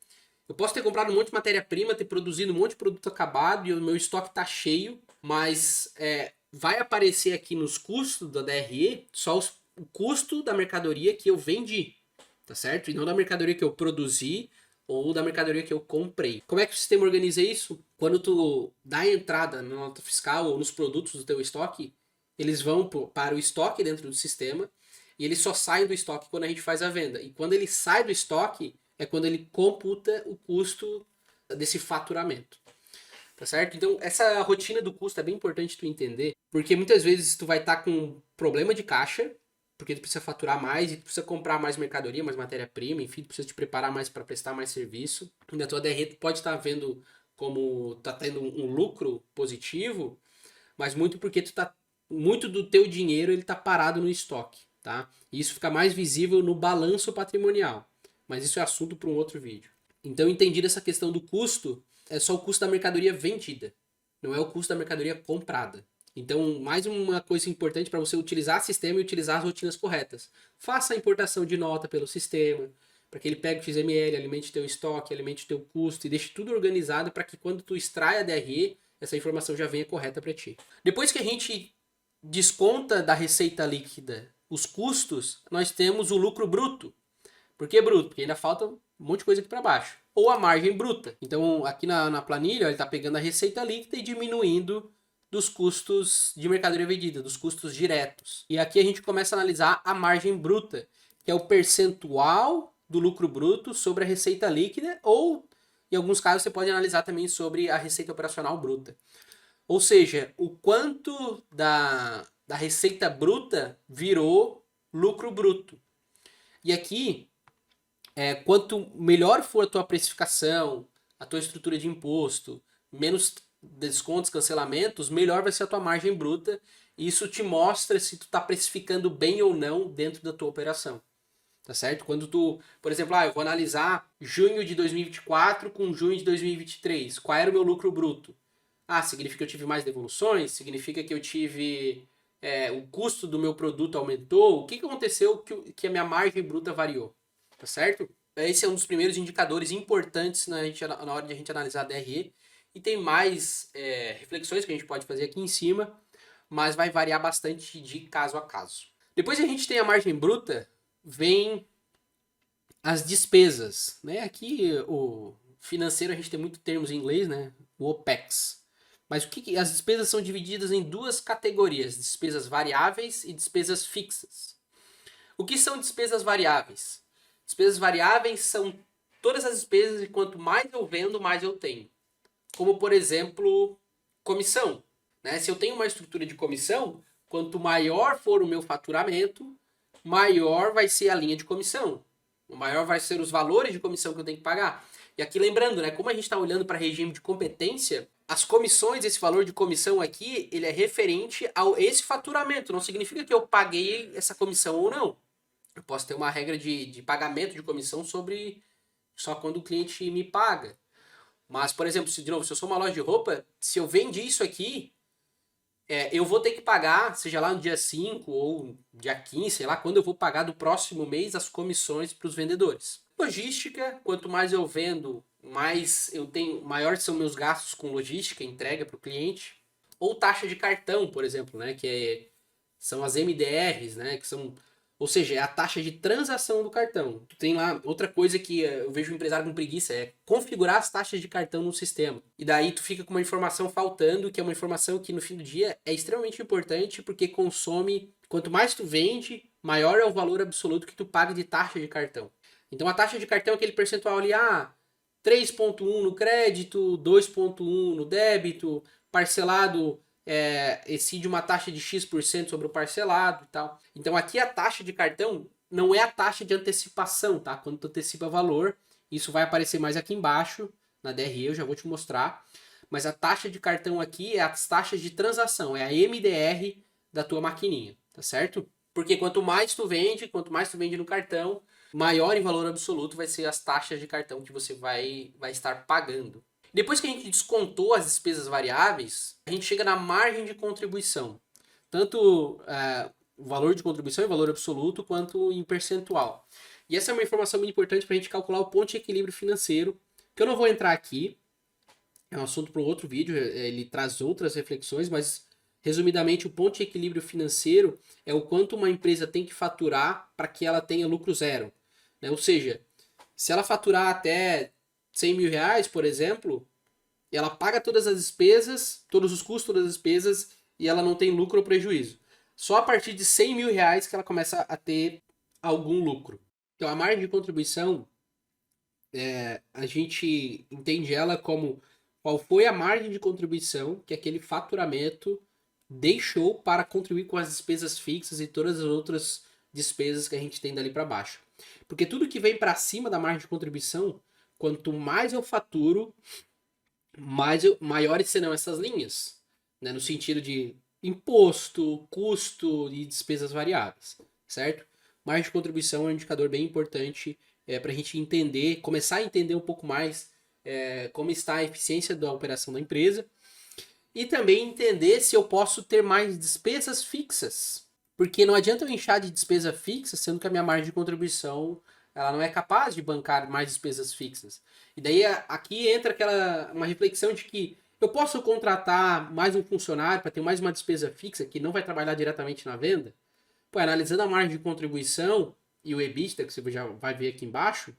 Eu posso ter comprado um monte de matéria-prima, ter produzido um monte de produto acabado e o meu estoque tá cheio, mas vai aparecer aqui nos custos da DRE só o custo da mercadoria que eu vendi. Tá certo? E não da mercadoria que eu produzi ou da mercadoria que eu comprei. Como é que o sistema organiza isso? Quando tu dá a entrada na nota fiscal ou nos produtos do teu estoque, eles vão para o estoque dentro do sistema e eles só saem do estoque quando a gente faz a venda. E quando ele sai do estoque é quando ele computa o custo desse faturamento. Tá certo? Então, essa rotina do custo é bem importante tu entender, porque muitas vezes tu vai estar com problema de caixa, porque tu precisa faturar mais e tu precisa comprar mais mercadoria, mais matéria-prima, enfim, tu precisa te preparar mais para prestar mais serviço. E na tua DRE tu pode estar vendo como tá tendo um lucro positivo, mas muito porque muito do teu dinheiro ele tá parado no estoque, tá? E isso fica mais visível no balanço patrimonial, mas isso é assunto para um outro vídeo. Então, entendido essa questão do custo, é só o custo da mercadoria vendida, não é o custo da mercadoria comprada. Então, mais uma coisa importante para você utilizar o sistema e utilizar as rotinas corretas. Faça a importação de nota pelo sistema, para que ele pegue o XML, alimente teu estoque, alimente teu custo e deixe tudo organizado para que quando tu extrai a DRE, essa informação já venha correta para ti. Depois que a gente desconta da receita líquida os custos, nós temos o lucro bruto. Por que bruto? Porque ainda falta um monte de coisa aqui para baixo. Ou a margem bruta. Então, aqui na planilha, ele está pegando a receita líquida e diminuindo dos custos de mercadoria vendida, dos custos diretos. E aqui a gente começa a analisar a margem bruta, que é o percentual do lucro bruto sobre a receita líquida, ou, em alguns casos, você pode analisar também sobre a receita operacional bruta. Ou seja, o quanto da receita bruta virou lucro bruto. E aqui, quanto melhor for a tua precificação, a tua estrutura de imposto, menos descontos, cancelamentos, melhor vai ser a tua margem bruta. E isso te mostra se tu está precificando bem ou não dentro da tua operação. Tá certo? Quando tu, por exemplo, eu vou analisar junho de 2024 com junho de 2023. Qual era o meu lucro bruto? Ah, significa que eu tive mais devoluções? Significa que eu tive... o custo do meu produto aumentou? O que aconteceu que a minha margem bruta variou? Tá certo? Esse é um dos primeiros indicadores importantes na hora de a gente analisar a DRE. E tem mais reflexões que a gente pode fazer aqui em cima, mas vai variar bastante de caso a caso. Depois que a gente tem a margem bruta, vem as despesas, né? Aqui o financeiro a gente tem muitos termos em inglês, né? O OPEX. Mas as despesas são divididas em duas categorias: despesas variáveis e despesas fixas. O que são despesas variáveis? Despesas variáveis são todas as despesas e quanto mais eu vendo, mais eu tenho. Como por exemplo, comissão, né? Se eu tenho uma estrutura de comissão, quanto maior for o meu faturamento, maior vai ser a linha de comissão. O maior vai ser os valores de comissão que eu tenho que pagar. E aqui lembrando, né, como a gente está olhando para regime de competência, as comissões, esse valor de comissão aqui, ele é referente a esse faturamento. Não significa que eu paguei essa comissão ou não. Eu posso ter uma regra de pagamento de comissão sobre só quando o cliente me paga. Mas, por exemplo, se eu sou uma loja de roupa, se eu vendi isso aqui, eu vou ter que pagar, seja lá no dia 5 ou dia 15, sei lá, quando eu vou pagar do próximo mês as comissões para os vendedores. Logística, quanto mais eu vendo, mais eu tenho, maiores são meus gastos com logística, entrega para o cliente. Ou taxa de cartão, por exemplo, né, são as MDRs, né, que são, ou seja, é a taxa de transação do cartão. Tu tem lá outra coisa que eu vejo o empresário com preguiça, é configurar as taxas de cartão no sistema. E daí tu fica com uma informação faltando, que é uma informação que no fim do dia é extremamente importante, porque consome, quanto mais tu vende, maior é o valor absoluto que tu paga de taxa de cartão. Então a taxa de cartão é aquele percentual ali, 3,1 no crédito, 2,1 no débito, parcelado excede uma taxa de X% sobre o parcelado e tal. Então aqui a taxa de cartão não é a taxa de antecipação, tá? Quando tu antecipa valor, isso vai aparecer mais aqui embaixo, na DRE, eu já vou te mostrar. Mas a taxa de cartão aqui é as taxas de transação, é a MDR da tua maquininha, tá certo? Porque quanto mais tu vende no cartão, maior em valor absoluto vai ser as taxas de cartão que você vai estar pagando. Depois que a gente descontou as despesas variáveis, a gente chega na margem de contribuição. Tanto o valor de contribuição em valor absoluto, quanto em percentual. E essa é uma informação muito importante para a gente calcular o ponto de equilíbrio financeiro, que eu não vou entrar aqui, é um assunto para um outro vídeo, ele traz outras reflexões, mas resumidamente o ponto de equilíbrio financeiro é o quanto uma empresa tem que faturar para que ela tenha lucro zero. Né? Ou seja, se ela faturar até 100 mil reais, por exemplo, ela paga todas as despesas, todos os custos, todas as despesas, e ela não tem lucro ou prejuízo. Só a partir de 100 mil reais que ela começa a ter algum lucro. Então a margem de contribuição, a gente entende ela como qual foi a margem de contribuição que aquele faturamento deixou para contribuir com as despesas fixas e todas as outras despesas que a gente tem dali para baixo. Porque tudo que vem para cima da margem de contribuição, quanto mais eu faturo, maiores serão essas linhas, né? No sentido de imposto, custo e despesas variáveis, certo? Margem de contribuição é um indicador bem importante para a gente entender, começar a entender um pouco mais como está a eficiência da operação da empresa e também entender se eu posso ter mais despesas fixas. Porque não adianta eu inchar de despesa fixa, sendo que a minha margem de contribuição ela não é capaz de bancar mais despesas fixas. E daí aqui entra uma reflexão de que eu posso contratar mais um funcionário para ter mais uma despesa fixa que não vai trabalhar diretamente na venda? Pô, analisando a margem de contribuição e o EBITDA, que você já vai ver aqui embaixo,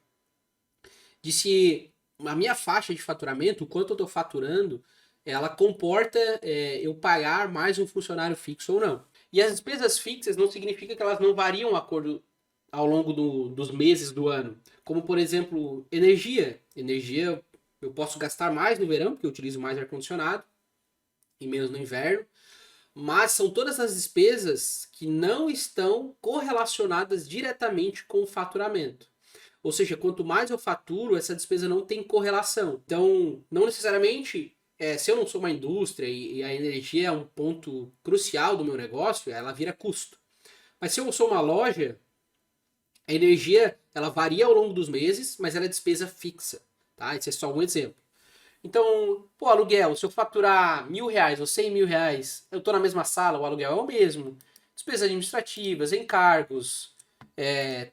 de se a minha faixa de faturamento, o quanto eu estou faturando, ela comporta eu pagar mais um funcionário fixo ou não. E as despesas fixas não significa que elas não variam ao longo dos meses do ano. Como, por exemplo, energia. Energia eu posso gastar mais no verão, porque eu utilizo mais ar-condicionado, e menos no inverno. Mas são todas as despesas que não estão correlacionadas diretamente com o faturamento. Ou seja, quanto mais eu faturo, essa despesa não tem correlação. Então, não necessariamente, se eu não sou uma indústria e a energia é um ponto crucial do meu negócio, ela vira custo. Mas se eu sou uma loja, a energia ela varia ao longo dos meses, mas ela é despesa fixa. Tá? Esse é só um exemplo. Então, pô, aluguel, se eu faturar R$ 1.000 ou R$ 100.000, eu tô na mesma sala, o aluguel é o mesmo. Despesas administrativas, encargos,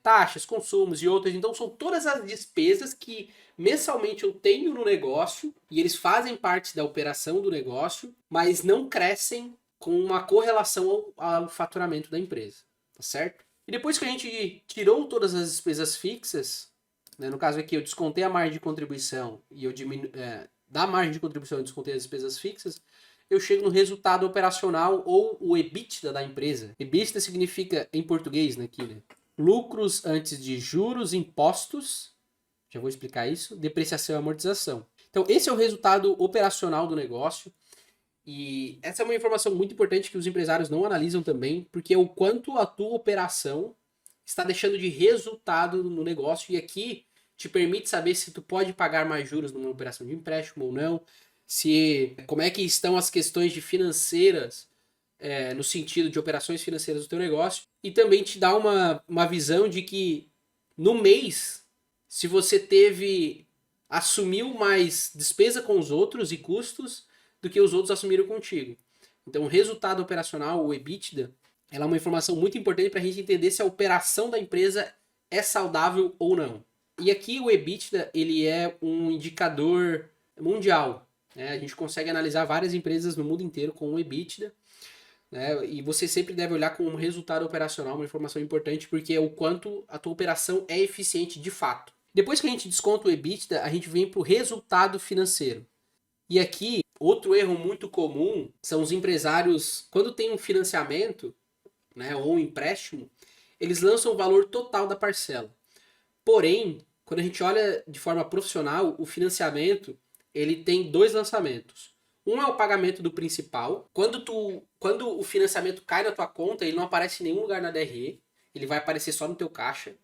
taxas, consumos e outras. Então, são todas as despesas que mensalmente eu tenho no negócio e eles fazem parte da operação do negócio, mas não crescem com uma correlação ao faturamento da empresa, tá certo? E depois que a gente tirou todas as despesas fixas, né, no caso aqui eu descontei a margem de contribuição e eu da margem de contribuição eu descontei as despesas fixas, eu chego no resultado operacional ou o EBITDA da empresa. EBITDA significa, em português, né, aqui, né, lucros antes de juros, impostos, já vou explicar isso, depreciação e amortização. Então, esse é o resultado operacional do negócio. E essa é uma informação muito importante que os empresários não analisam também, porque é o quanto a tua operação está deixando de resultado no negócio. E aqui te permite saber se tu pode pagar mais juros numa operação de empréstimo ou não, se como é que estão as questões de financeiras, no sentido de operações financeiras do teu negócio, e também te dá uma visão de que no mês, se você assumiu mais despesa com os outros e custos do que os outros assumiram contigo. Então, o resultado operacional, o EBITDA, ela é uma informação muito importante para a gente entender se a operação da empresa é saudável ou não. E aqui o EBITDA ele é um indicador mundial, né? A gente consegue analisar várias empresas no mundo inteiro com o EBITDA, né? E você sempre deve olhar com um resultado operacional, uma informação importante, porque é o quanto a tua operação é eficiente de fato. Depois que a gente desconta o EBITDA, a gente vem para o resultado financeiro. E aqui, outro erro muito comum são os empresários, quando tem um financiamento, né, ou um empréstimo, eles lançam o valor total da parcela. Porém, quando a gente olha de forma profissional, o financiamento ele tem dois lançamentos. Um é o pagamento do principal. Quando o financiamento cai na tua conta, ele não aparece em nenhum lugar na DRE, ele vai aparecer só no teu caixa.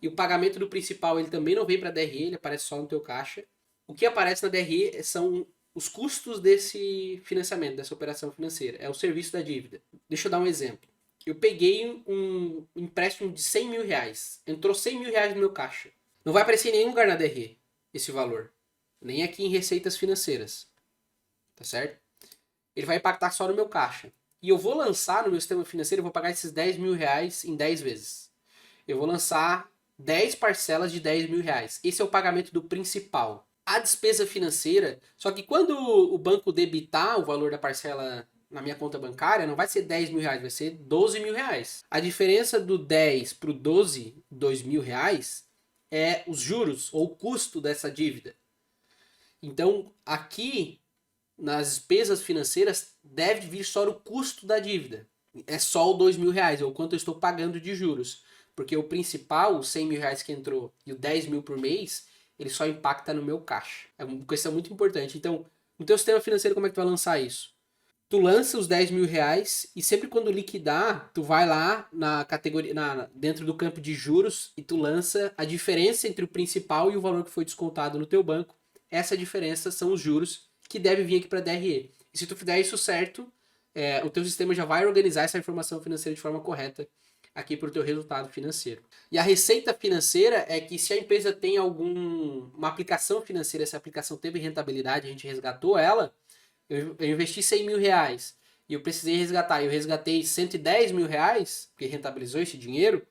E o pagamento do principal ele também não vem para a DRE, ele aparece só no teu caixa. O que aparece na DRE são os custos desse financiamento, dessa operação financeira. É o serviço da dívida. Deixa eu dar um exemplo. Eu peguei um empréstimo de R$ 100.000. Entrou R$ 100.000 no meu caixa. Não vai aparecer em nenhum lugar na DRE esse valor. Nem aqui em receitas financeiras. Tá certo? Ele vai impactar só no meu caixa. E eu vou lançar no meu sistema financeiro, eu vou pagar esses R$ 10.000 em 10 vezes. Eu vou lançar 10 parcelas de R$ 10.000. Esse é o pagamento do principal. A despesa financeira, só que quando o banco debitar o valor da parcela na minha conta bancária, não vai ser R$ 10.000, vai ser R$ 12.000. A diferença do 10 para o 12, R$ 2.000, é os juros ou o custo dessa dívida. Então, aqui, nas despesas financeiras, deve vir só o custo da dívida. É só o R$ 2.000, é o quanto eu estou pagando de juros. Porque o principal, os R$ 100.000 que entrou e o 10.000 por mês, ele só impacta no meu caixa. É uma questão muito importante. Então, no teu sistema financeiro, como é que tu vai lançar isso? Tu lança os R$ 10.000 e sempre quando liquidar, tu vai lá na categoria, dentro do campo de juros e tu lança a diferença entre o principal e o valor que foi descontado no teu banco. Essa diferença são os juros que devem vir aqui para a DRE. E se tu fizer isso certo, o teu sistema já vai organizar essa informação financeira de forma correta aqui para o teu resultado financeiro. E a receita financeira é que se a empresa tem uma aplicação financeira, essa aplicação teve rentabilidade, a gente resgatou ela, eu investi R$ 100.000 e eu precisei resgatar, eu resgatei R$ 110.000, porque rentabilizou esse dinheiro,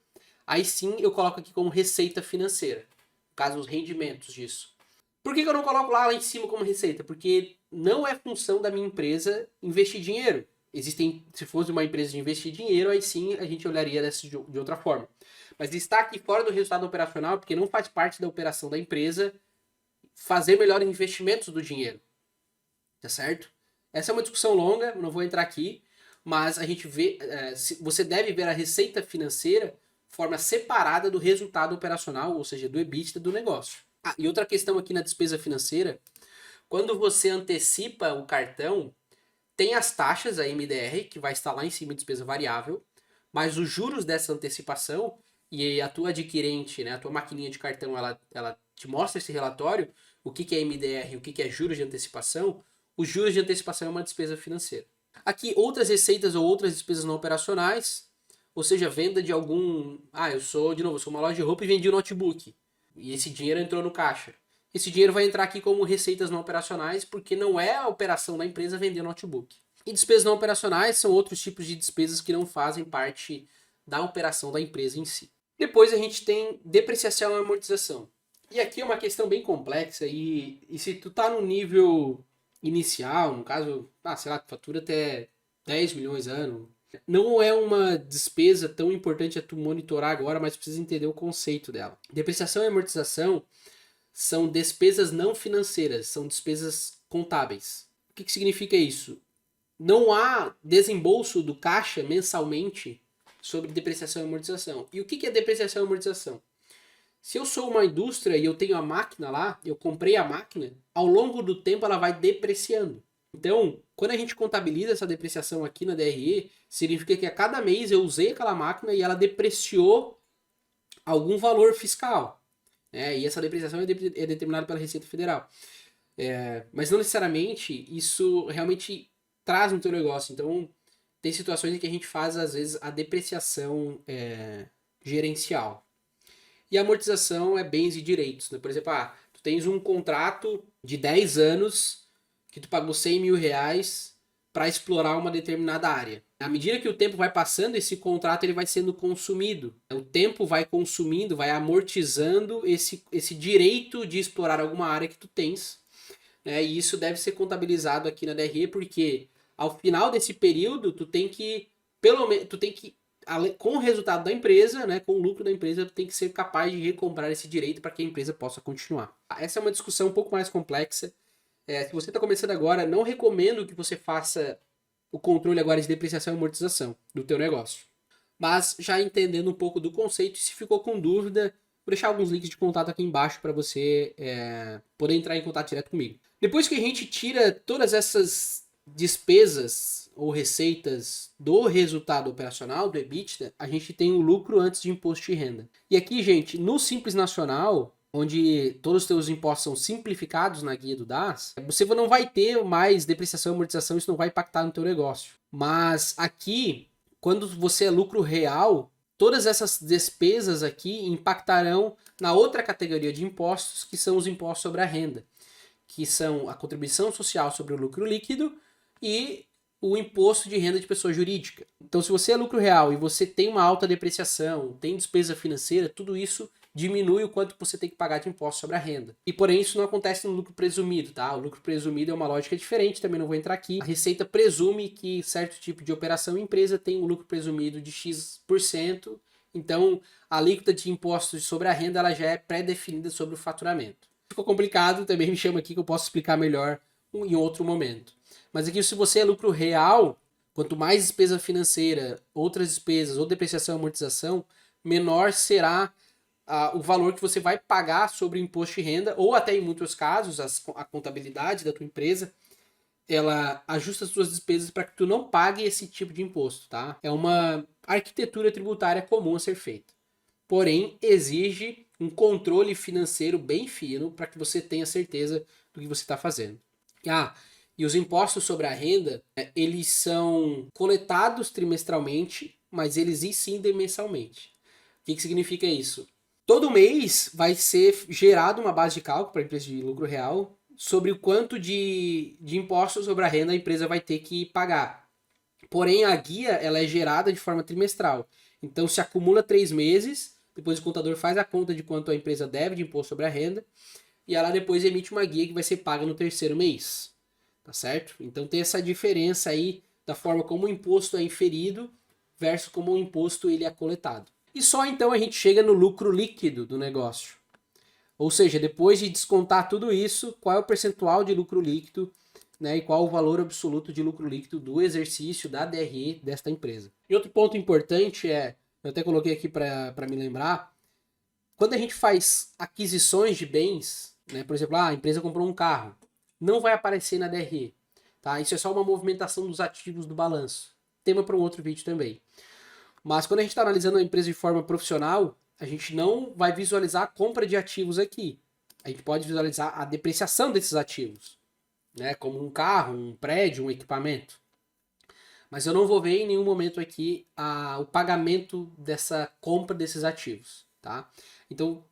aí sim eu coloco aqui como receita financeira, no caso os rendimentos disso. Por que eu não coloco lá em cima como receita? Porque não é função da minha empresa investir dinheiro. Se fosse uma empresa de investir dinheiro, aí sim a gente olharia de outra forma. Mas está aqui fora do resultado operacional porque não faz parte da operação da empresa fazer melhor investimentos do dinheiro. Tá certo? Essa é uma discussão longa, não vou entrar aqui, mas a gente vê, você deve ver a receita financeira de forma separada do resultado operacional, ou seja, do EBITDA do negócio. E outra questão aqui na despesa financeira, quando você antecipa o cartão, tem as taxas, a MDR, que vai estar lá em cima de despesa variável, mas os juros dessa antecipação e a tua adquirente, né, a tua maquininha de cartão, ela te mostra esse relatório, o que é MDR, o que é juros de antecipação. Os juros de antecipação é uma despesa financeira. Aqui, outras receitas ou outras despesas não operacionais, ou seja, venda de algum... eu sou uma loja de roupa e vendi um notebook. E esse dinheiro entrou no caixa. esse dinheiro vai entrar aqui como receitas não operacionais, porque não é a operação da empresa vender notebook. E despesas não operacionais são outros tipos de despesas que não fazem parte da operação da empresa em si. Depois a gente tem depreciação e amortização. E aqui é uma questão bem complexa e se tu tá no nível inicial, no caso, sei lá, tu fatura até 10 milhões ano, não é uma despesa tão importante a tu monitorar agora, mas precisa entender o conceito dela. Depreciação e amortização são despesas não financeiras, são despesas contábeis. O que significa isso? Não há desembolso do caixa mensalmente sobre depreciação e amortização. E o que é depreciação e amortização? Se eu sou uma indústria e eu tenho a máquina lá, eu comprei a máquina, ao longo do tempo ela vai depreciando. Então, quando a gente contabiliza essa depreciação aqui na DRE, significa que a cada mês eu usei aquela máquina e ela depreciou algum valor fiscal. E essa depreciação é determinada pela Receita Federal. Mas não necessariamente isso realmente traz no teu negócio. Então, tem situações em que a gente faz, às vezes, a depreciação gerencial. E a amortização é bens e direitos. Né? Por exemplo, tu tens um contrato de 10 anos que tu pagou 100 mil reais para explorar uma determinada área. À medida que o tempo vai passando, esse contrato ele vai sendo consumido. O tempo vai consumindo, vai amortizando esse direito de explorar alguma área que tu tens. Né? E isso deve ser contabilizado aqui na DRE, porque ao final desse período, tu tem que, pelo menos, com o resultado da empresa, né, com o lucro da empresa, tu tem que ser capaz de recomprar esse direito para que a empresa possa continuar. Essa é uma discussão um pouco mais complexa. Se você está começando agora, não recomendo que você faça o controle agora de depreciação e amortização do teu negócio. Mas já entendendo um pouco do conceito, se ficou com dúvida, vou deixar alguns links de contato aqui embaixo para você poder entrar em contato direto comigo. Depois que a gente tira todas essas despesas ou receitas do resultado operacional, do EBITDA, a gente tem o lucro antes de imposto de renda. E aqui, gente, no Simples Nacional, onde todos os teus impostos são simplificados na guia do DAS, você não vai ter mais depreciação e amortização, isso não vai impactar no teu negócio. Mas aqui, quando você é lucro real, todas essas despesas aqui impactarão na outra categoria de impostos, que são os impostos sobre a renda, que são a contribuição social sobre o lucro líquido e o imposto de renda de pessoa jurídica. Então, se você é lucro real e você tem uma alta depreciação, tem despesa financeira, tudo isso diminui o quanto você tem que pagar de imposto sobre a renda. E porém isso não acontece no lucro presumido, tá? O lucro presumido é uma lógica diferente, também não vou entrar aqui. A Receita presume que certo tipo de operação empresa tem um lucro presumido de X%, então a alíquota de impostos sobre a renda ela já é pré-definida sobre o faturamento. Ficou complicado, também me chama aqui que eu posso explicar melhor em outro momento. Mas aqui se você é lucro real, quanto mais despesa financeira, outras despesas ou depreciação e amortização, menor será o valor que você vai pagar sobre o imposto de renda, ou até em muitos casos, a contabilidade da tua empresa, ela ajusta as suas despesas para que tu não pague esse tipo de imposto, tá? É uma arquitetura tributária comum a ser feita. Porém, exige um controle financeiro bem fino para que você tenha certeza do que você está fazendo. E os impostos sobre a renda, eles são coletados trimestralmente, mas eles incidem mensalmente. O que significa isso? Todo mês vai ser gerado uma base de cálculo para a empresa de lucro real sobre o quanto de impostos sobre a renda a empresa vai ter que pagar. Porém, a guia ela é gerada de forma trimestral. Então, se acumula 3 meses, depois o contador faz a conta de quanto a empresa deve de imposto sobre a renda, e ela depois emite uma guia que vai ser paga no terceiro mês. Tá certo? Então, tem essa diferença aí da forma como o imposto é inferido versus como o imposto ele é coletado. E só então a gente chega no lucro líquido do negócio. Ou seja, depois de descontar tudo isso, qual é o percentual de lucro líquido, né, e qual o valor absoluto de lucro líquido do exercício da DRE desta empresa. E outro ponto importante eu até coloquei aqui para me lembrar, quando a gente faz aquisições de bens, né, por exemplo, a empresa comprou um carro, não vai aparecer na DRE. Tá? Isso é só uma movimentação dos ativos do balanço. Tema para um outro vídeo também. Mas quando a gente está analisando a empresa de forma profissional, a gente não vai visualizar a compra de ativos aqui. A gente pode visualizar a depreciação desses ativos, né? Como um carro, um prédio, um equipamento. Mas eu não vou ver em nenhum momento aqui o pagamento dessa compra desses ativos. Tá? Então,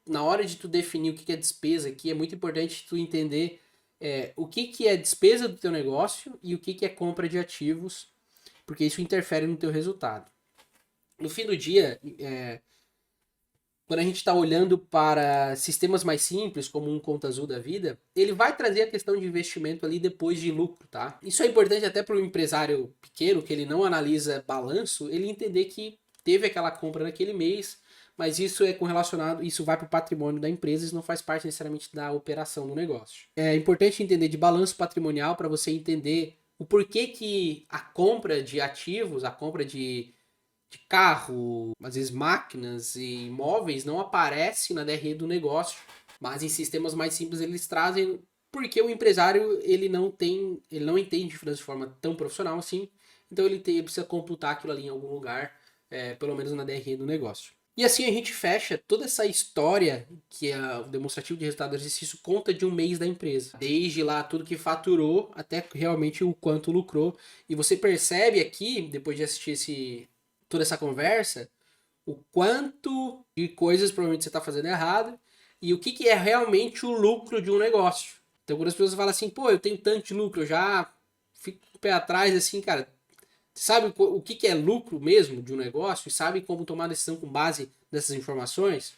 na hora de tu definir o que é despesa aqui, é muito importante tu entender o que é despesa do teu negócio e o que é compra de ativos, porque isso interfere no teu resultado. No fim do dia, quando a gente está olhando para sistemas mais simples, como um Conta Azul da vida, ele vai trazer a questão de investimento ali depois de lucro, tá? Isso é importante até para o empresário pequeno, que ele não analisa balanço, ele entender que teve aquela compra naquele mês, mas isso é correlacionado, isso vai para o patrimônio da empresa, isso não faz parte necessariamente da operação do negócio. É importante entender de balanço patrimonial para você entender o porquê que a compra de ativos, a compra de carro, às vezes máquinas e imóveis não aparece na DRE do negócio, mas em sistemas mais simples eles trazem porque o empresário ele não entende finanças de forma tão profissional assim, então ele precisa computar aquilo ali em algum lugar, pelo menos na DRE do negócio. E assim a gente fecha toda essa história que o demonstrativo de resultado do exercício conta de um mês da empresa. Desde lá tudo que faturou até realmente o quanto lucrou. E você percebe aqui, depois de assistir toda essa conversa, o quanto de coisas provavelmente você está fazendo errado e o que é realmente o lucro de um negócio. Então quando as pessoas falam assim, pô, eu tenho tanto de lucro, eu já fico com o pé atrás assim, cara. Sabe o que é lucro mesmo de um negócio e sabe como tomar decisão com base nessas informações?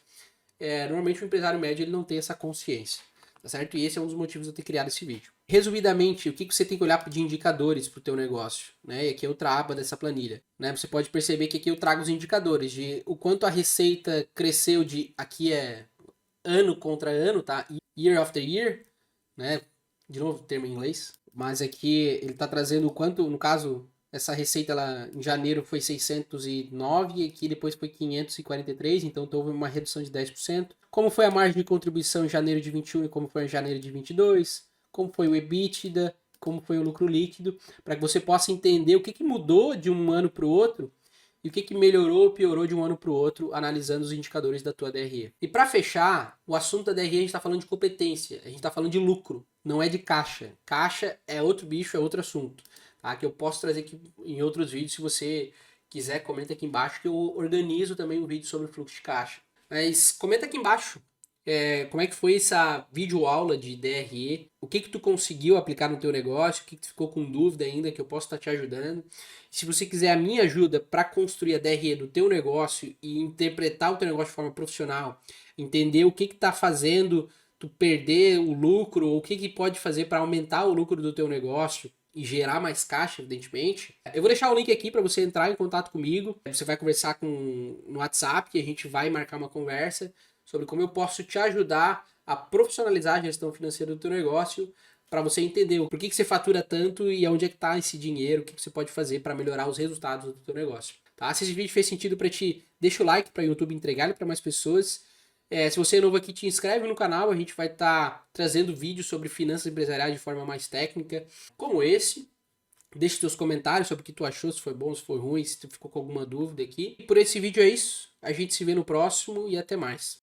Normalmente o empresário médio ele não tem essa consciência, tá certo? E esse é um dos motivos de eu ter criado esse vídeo. Resumidamente, o que você tem que olhar de indicadores para o teu negócio, né? E aqui é outra aba dessa planilha, né? Você pode perceber que aqui eu trago os indicadores de o quanto a receita cresceu aqui é ano contra ano, tá? Year after year, né? De novo, termo em inglês. Mas aqui ele está trazendo o quanto, no caso, essa receita ela, em janeiro foi 609 e aqui depois foi 543, então houve uma redução de 10%. Como foi a margem de contribuição em janeiro de 21 e como foi em janeiro de 22, como foi o EBITDA, como foi o lucro líquido, para que você possa entender o que mudou de um ano para o outro e o que melhorou ou piorou de um ano para o outro, analisando os indicadores da tua DRE. E para fechar, o assunto da DRE a gente está falando de competência, a gente está falando de lucro, não é de caixa. Caixa é outro bicho, é outro assunto. Tá? Que eu posso trazer aqui em outros vídeos, se você quiser, comenta aqui embaixo que eu organizo também um vídeo sobre fluxo de caixa. Mas comenta aqui embaixo como é que foi essa videoaula de DRE, o que tu conseguiu aplicar no teu negócio, o que tu ficou com dúvida ainda que eu posso estar te ajudando. Se você quiser a minha ajuda para construir a DRE do teu negócio e interpretar o teu negócio de forma profissional, entender o que está fazendo tu perder o lucro, ou o que pode fazer para aumentar o lucro do teu negócio, e gerar mais caixa, evidentemente. Eu vou deixar o link aqui para você entrar em contato comigo. Você vai conversar no WhatsApp, que a gente vai marcar uma conversa sobre como eu posso te ajudar a profissionalizar a gestão financeira do teu negócio, para você entender por que você fatura tanto e onde é que está esse dinheiro, o que você pode fazer para melhorar os resultados do teu negócio. Tá? Se esse vídeo fez sentido para ti, deixa o like para o YouTube entregar ele para mais pessoas. Se você é novo aqui, te inscreve no canal, a gente vai estar trazendo vídeos sobre finanças empresariais de forma mais técnica, como esse. Deixe seus comentários sobre o que tu achou, se foi bom, se foi ruim, se tu ficou com alguma dúvida aqui. E por esse vídeo é isso, a gente se vê no próximo e até mais.